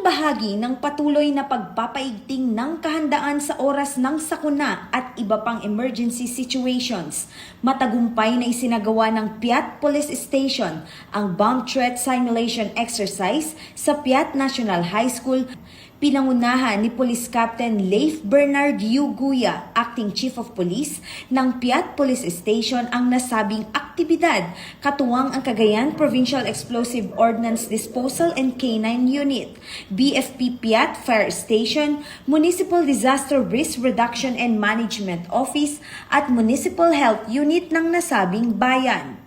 bahagi ng patuloy na pagpapaigting ng kahandaan sa oras ng sakuna at iba pang emergency situations, matagumpay na isinagawa ng Piat Police Station ang bomb threat simulation exercise sa Piat National High School. Pinangunahan ni Police Captain Leif Bernard Yuguya, Acting Chief of Police ng Piat Police Station ang nasabing aktibidad, katuwang ang Cagayan Provincial Explosive Ordnance Disposal and K9 Unit, BFP Piat Fire Station, Municipal Disaster Risk Reduction and Management Office at Municipal Health Unit ng nasabing bayan.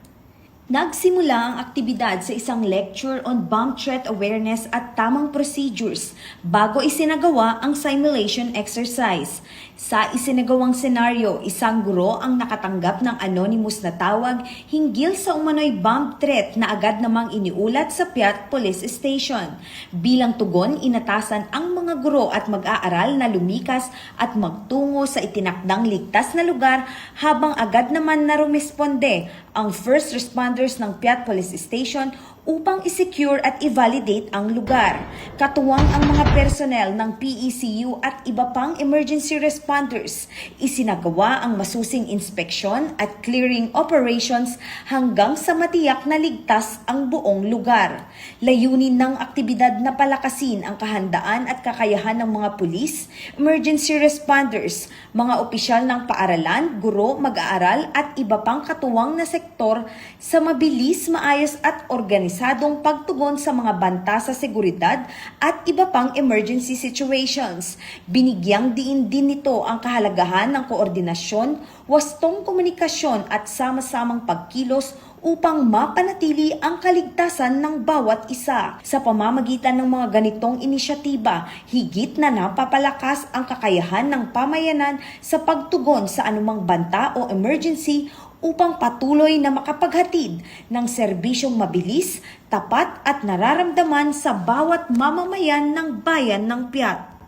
Nagsimula ang aktibidad sa isang lecture on bomb threat awareness at tamang procedures bago isinagawa ang simulation exercise. Sa isinagawang senaryo, isang guro ang nakatanggap ng anonymous na tawag hinggil sa umano'y bomb threat na agad namang iniulat sa Piat Police Station. Bilang tugon, inatasan ang mga guro at mag-aaral na lumikas at magtungo sa itinakdang ligtas na lugar habang agad naman na rumisponde ang first responders ng Piat Police Station upang i-secure at i-validate ang lugar. Katuwang ang mga personnel ng PECU at iba pang emergency responders, isinagawa ang masusing inspeksyon at clearing operations hanggang sa matiyak na ligtas ang buong lugar. Layunin ng aktibidad na palakasin ang kahandaan at kakayahan ng mga pulis, emergency responders, mga opisyal ng paaralan, guro, mag-aaral at iba pang katuwang na sektor sa mabilis, maayos at organisadong pagtugon sa mga banta sa seguridad at iba pang emergency situations. Binigyang diin din nito ang kahalagahan ng koordinasyon, wastong komunikasyon at sama-samang pagkilos upang mapanatili ang kaligtasan ng bawat isa. Sa pamamagitan ng mga ganitong inisyatiba, higit na napapalakas ang kakayahan ng pamayanan sa pagtugon sa anumang banta o emergency upang patuloy na makapaghatid ng serbisyong mabilis, tapat at nararamdaman sa bawat mamamayan ng bayan ng Piat.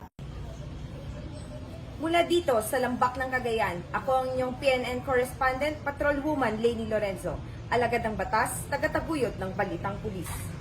Mula dito sa Lambak ng Cagayan, ako ang inyong PNN correspondent, Patrolwoman Leni Lorenzo, alagad ng batas, tagataguyod ng Balitang Pulis.